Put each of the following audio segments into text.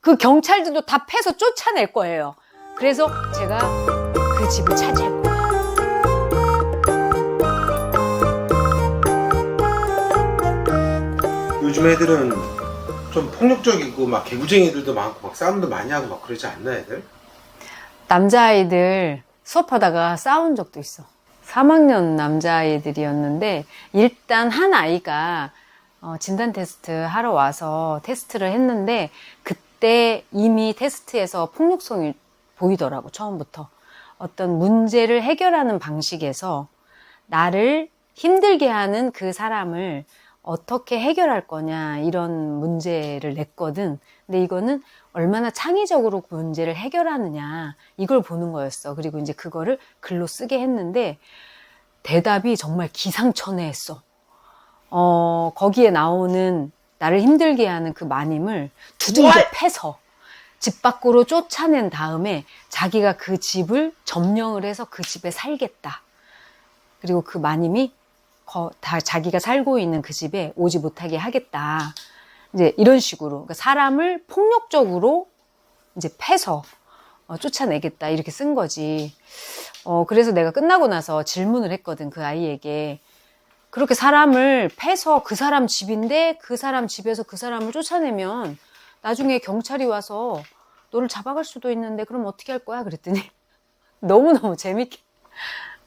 그 경찰들도 다 패서 쫓아낼 거예요. 그래서 제가 그 집을 차지할 거예요. 요즘 애들은 좀 폭력적이고 막 개구쟁이들도 많고 막 싸움도 많이 하고 막 그러지 않나 애들? 남자아이들 수업하다가 싸운 적도 있어. 3학년 남자아이들이었는데 일단 한 아이가 진단 테스트 하러 와서 테스트를 했는데 그때 이미 테스트에서 폭력성이 보이더라고. 처음부터 어떤 문제를 해결하는 방식에서 나를 힘들게 하는 그 사람을 어떻게 해결할 거냐 이런 문제를 냈거든. 근데 이거는 얼마나 창의적으로 그 문제를 해결하느냐 이걸 보는 거였어. 그리고 이제 그거를 글로 쓰게 했는데 대답이 정말 기상천외했어. 거기에 나오는 나를 힘들게 하는 그 마님을 두들겨 패서 집 밖으로 쫓아낸 다음에 자기가 그 집을 점령을 해서 그 집에 살겠다. 그리고 그 마님이 다 자기가 살고 있는 그 집에 오지 못하게 하겠다. 이제 이런 식으로 그러니까 사람을 폭력적으로 이제 패서 쫓아내겠다 이렇게 쓴 거지. 그래서 내가 끝나고 나서 질문을 했거든 그 아이에게. 그렇게 사람을 패서 그 사람 집인데 그 사람 집에서 그 사람을 쫓아내면 나중에 경찰이 와서 너를 잡아갈 수도 있는데 그럼 어떻게 할 거야? 그랬더니 너무너무 재밌게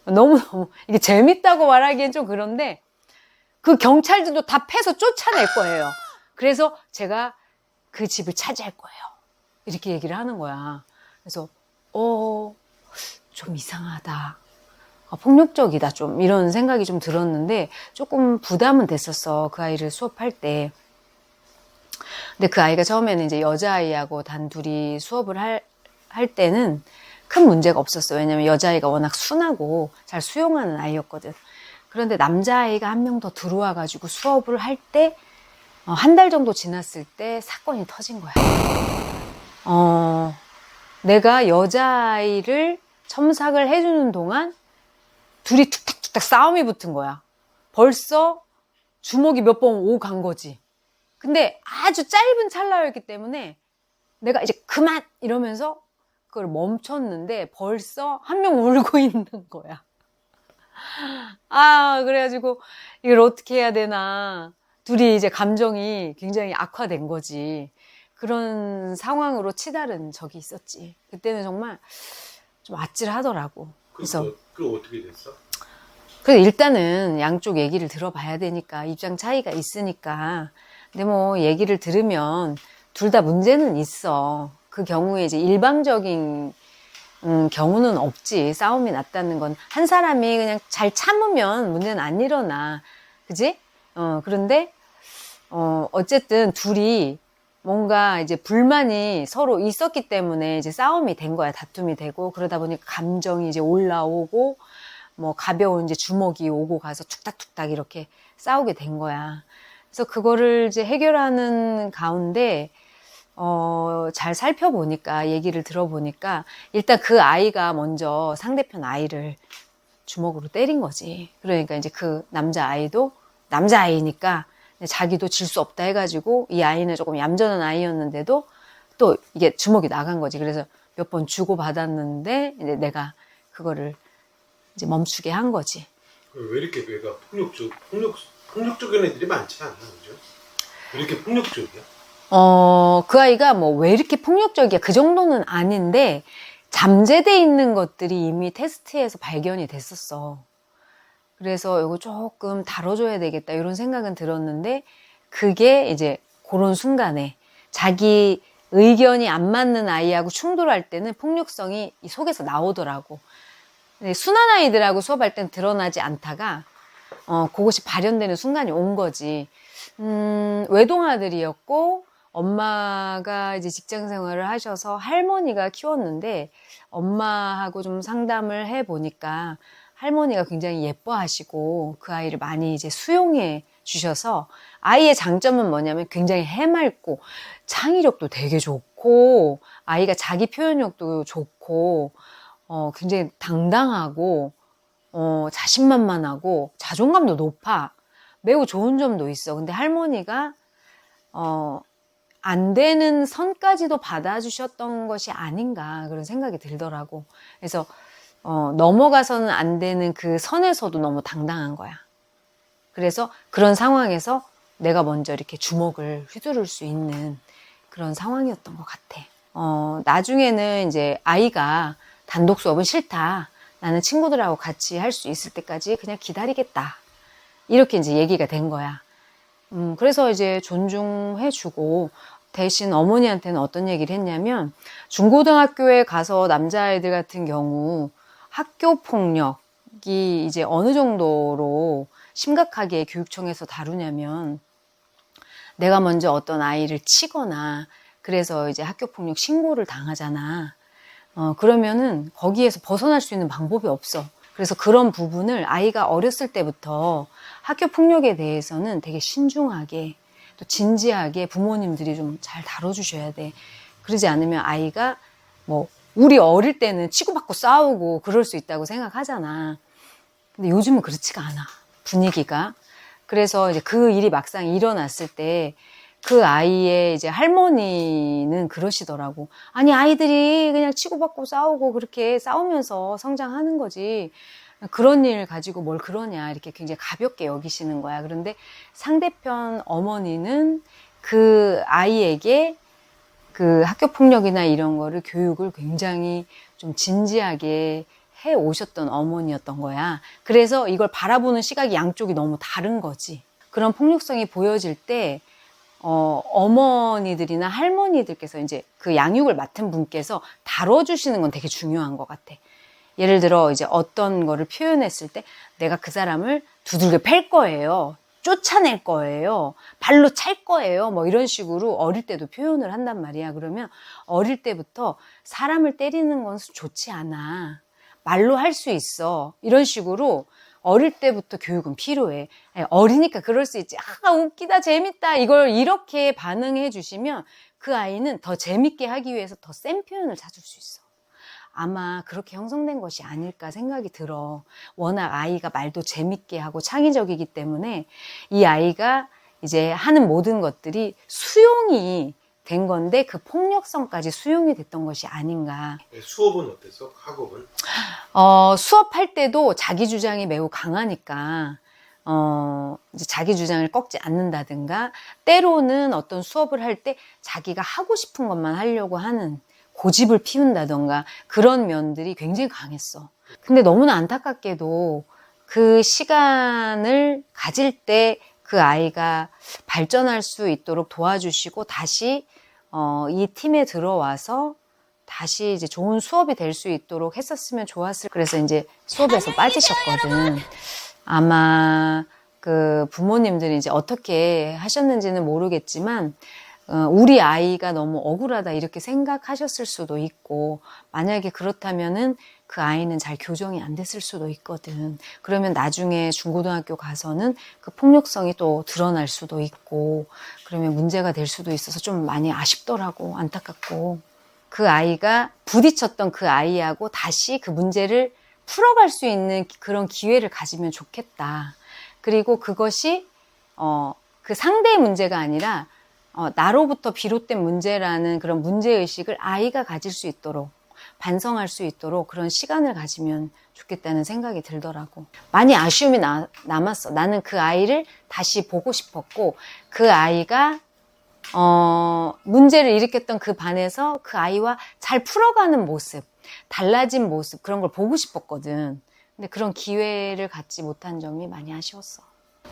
너무너무 이게 재밌다고 말하기엔 좀 그런데 그 경찰들도 다 패서 쫓아낼 거예요. 그래서 제가 그 집을 차지할 거예요. 이렇게 얘기를 하는 거야. 그래서 좀 이상하다. 폭력적이다 좀 이런 생각이 좀 들었는데 조금 부담은 됐었어. 그 아이를 수업할 때. 근데 그 아이가 처음에는 이제 여자아이하고 단둘이 수업을 할 때는 큰 문제가 없었어요. 왜냐면 여자아이가 워낙 순하고 잘 수용하는 아이였거든. 그런데 남자아이가 한 명 더 들어와가지고 수업을 할 때, 한 달 정도 지났을 때 사건이 터진 거야. 내가 여자아이를 첨삭을 해주는 동안 둘이 툭탁툭탁 싸움이 붙은 거야. 벌써 주먹이 몇 번 오고 간 거지. 근데 아주 짧은 찰나였기 때문에 내가 이제 그만! 이러면서 그걸 멈췄는데 벌써 한 명 울고 있는 거야. 그래가지고 이걸 어떻게 해야 되나. 둘이 이제 감정이 굉장히 악화된 거지. 그런 상황으로 치달은 적이 있었지. 그때는 정말 좀 아찔하더라고. 그래서 그거 어떻게 됐어? 그래서 일단은 양쪽 얘기를 들어봐야 되니까 입장 차이가 있으니까. 근데 뭐 얘기를 들으면 둘 다 문제는 있어. 그 경우에 이제 일방적인 경우는 없지. 싸움이 났다는 건 한 사람이 그냥 잘 참으면 문제는 안 일어나. 그지? 그런데 어쨌든 둘이 뭔가 이제 불만이 서로 있었기 때문에 이제 싸움이 된 거야. 다툼이 되고 그러다 보니까 감정이 이제 올라오고 뭐 가벼운 이제 주먹이 오고 가서 툭닥툭닥 이렇게 싸우게 된 거야. 그래서 그거를 이제 해결하는 가운데 잘 살펴보니까 얘기를 들어보니까 일단 그 아이가 먼저 상대편 아이를 주먹으로 때린 거지. 그러니까 이제 그 남자아이도 남자아이니까 자기도 질 수 없다 해가지고 이 아이는 조금 얌전한 아이였는데도 또 이게 주먹이 나간 거지. 그래서 몇 번 주고받았는데 이제 내가 그거를 이제 멈추게 한 거지. 왜 이렇게 얘가 폭력적인 애들이 많지 않나, 그죠? 왜 이렇게 폭력적이야? 그 아이가 뭐 왜 이렇게 폭력적이야? 그 정도는 아닌데 잠재돼 있는 것들이 이미 테스트에서 발견이 됐었어. 그래서 이거 조금 다뤄줘야 되겠다 이런 생각은 들었는데 그게 이제 그런 순간에 자기 의견이 안 맞는 아이하고 충돌할 때는 폭력성이 이 속에서 나오더라고. 근데 순한 아이들하고 수업할 땐 드러나지 않다가 그것이 발현되는 순간이 온 거지. 외동아들이었고 엄마가 이제 직장 생활을 하셔서 할머니가 키웠는데 엄마하고 좀 상담을 해 보니까 할머니가 굉장히 예뻐하시고 그 아이를 많이 이제 수용해 주셔서 아이의 장점은 뭐냐면 굉장히 해맑고 창의력도 되게 좋고 아이가 자기 표현력도 좋고 굉장히 당당하고 자신만만하고 자존감도 높아. 매우 좋은 점도 있어. 근데 할머니가 안 되는 선까지도 받아주셨던 것이 아닌가 그런 생각이 들더라고. 그래서 넘어가서는 안 되는 그 선에서도 너무 당당한 거야. 그래서 그런 상황에서 내가 먼저 이렇게 주먹을 휘두를 수 있는 그런 상황이었던 것 같아. 나중에는 이제 아이가 단독 수업은 싫다. 나는 친구들하고 같이 할 수 있을 때까지 그냥 기다리겠다. 이렇게 이제 얘기가 된 거야. 그래서 이제 존중해주고 대신 어머니한테는 어떤 얘기를 했냐면 중고등학교에 가서 남자아이들 같은 경우 학교 폭력이 이제 어느 정도로 심각하게 교육청에서 다루냐면 내가 먼저 어떤 아이를 치거나 그래서 이제 학교 폭력 신고를 당하잖아. 그러면은 거기에서 벗어날 수 있는 방법이 없어. 그래서 그런 부분을 아이가 어렸을 때부터 학교 폭력에 대해서는 되게 신중하게 또 진지하게 부모님들이 좀 잘 다뤄주셔야 돼. 그러지 않으면 아이가 뭐 우리 어릴 때는 치고받고 싸우고 그럴 수 있다고 생각하잖아. 근데 요즘은 그렇지가 않아. 분위기가. 그래서 이제 그 일이 막상 일어났을 때 그 아이의 이제 할머니는 그러시더라고. 아니, 아이들이 그냥 치고받고 싸우고 그렇게 싸우면서 성장하는 거지. 그런 일 가지고 뭘 그러냐. 이렇게 굉장히 가볍게 여기시는 거야. 그런데 상대편 어머니는 그 아이에게 그 학교 폭력이나 이런 거를 교육을 굉장히 좀 진지하게 해 오셨던 어머니였던 거야. 그래서 이걸 바라보는 시각이 양쪽이 너무 다른 거지. 그런 폭력성이 보여질 때 어머니들이나 할머니들께서 이제 그 양육을 맡은 분께서 다뤄주시는 건 되게 중요한 것 같아. 예를 들어 이제 어떤 거를 표현했을 때 내가 그 사람을 두들겨 팰 거예요. 쫓아낼 거예요. 발로 찰 거예요. 뭐 이런 식으로 어릴 때도 표현을 한단 말이야. 그러면 어릴 때부터 사람을 때리는 건 좋지 않아. 말로 할 수 있어. 이런 식으로 어릴 때부터 교육은 필요해. 어리니까 그럴 수 있지. 아, 웃기다, 재밌다. 이걸 이렇게 반응해 주시면 그 아이는 더 재밌게 하기 위해서 더 센 표현을 찾을 수 있어. 아마 그렇게 형성된 것이 아닐까 생각이 들어. 워낙 아이가 말도 재밌게 하고 창의적이기 때문에 이 아이가 이제 하는 모든 것들이 수용이 된 건데 그 폭력성까지 수용이 됐던 것이 아닌가. 수업은 어땠어? 학업은? 수업할 때도 자기 주장이 매우 강하니까 이제 자기 주장을 꺾지 않는다든가 때로는 어떤 수업을 할 때 자기가 하고 싶은 것만 하려고 하는 고집을 피운다던가 그런 면들이 굉장히 강했어. 근데 너무나 안타깝게도 그 시간을 가질 때 그 아이가 발전할 수 있도록 도와주시고 다시 이 팀에 들어와서 다시 이제 좋은 수업이 될 수 있도록 했었으면 좋았을. 그래서 이제 수업에서 빠지셨거든. 아마 그 부모님들이 이제 어떻게 하셨는지는 모르겠지만 우리 아이가 너무 억울하다 이렇게 생각하셨을 수도 있고 만약에 그렇다면은 그 아이는 잘 교정이 안 됐을 수도 있거든. 그러면 나중에 중고등학교 가서는 그 폭력성이 또 드러날 수도 있고 그러면 문제가 될 수도 있어서 좀 많이 아쉽더라고. 안타깝고. 그 아이가 부딪혔던 그 아이하고 다시 그 문제를 풀어갈 수 있는 그런 기회를 가지면 좋겠다. 그리고 그것이 그 상대의 문제가 아니라 나로부터 비롯된 문제라는 그런 문제의식을 아이가 가질 수 있도록 반성할 수 있도록 그런 시간을 가지면 좋겠다는 생각이 들더라고. 많이 아쉬움이 남았어. 나는 그 아이를 다시 보고 싶었고 그 아이가 문제를 일으켰던 그 반에서 그 아이와 잘 풀어가는 모습, 달라진 모습 그런 걸 보고 싶었거든. 근데 그런 기회를 갖지 못한 점이 많이 아쉬웠어.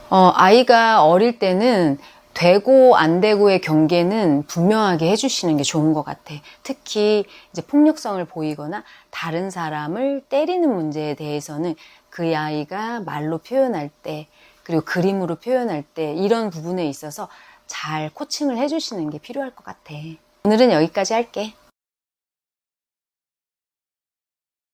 아이가 어릴 때는 되고 안 되고의 경계는 분명하게 해주시는 게 좋은 것 같아. 특히 이제 폭력성을 보이거나 다른 사람을 때리는 문제에 대해서는 그 아이가 말로 표현할 때 그리고 그림으로 표현할 때 이런 부분에 있어서 잘 코칭을 해주시는 게 필요할 것 같아. 오늘은 여기까지 할게.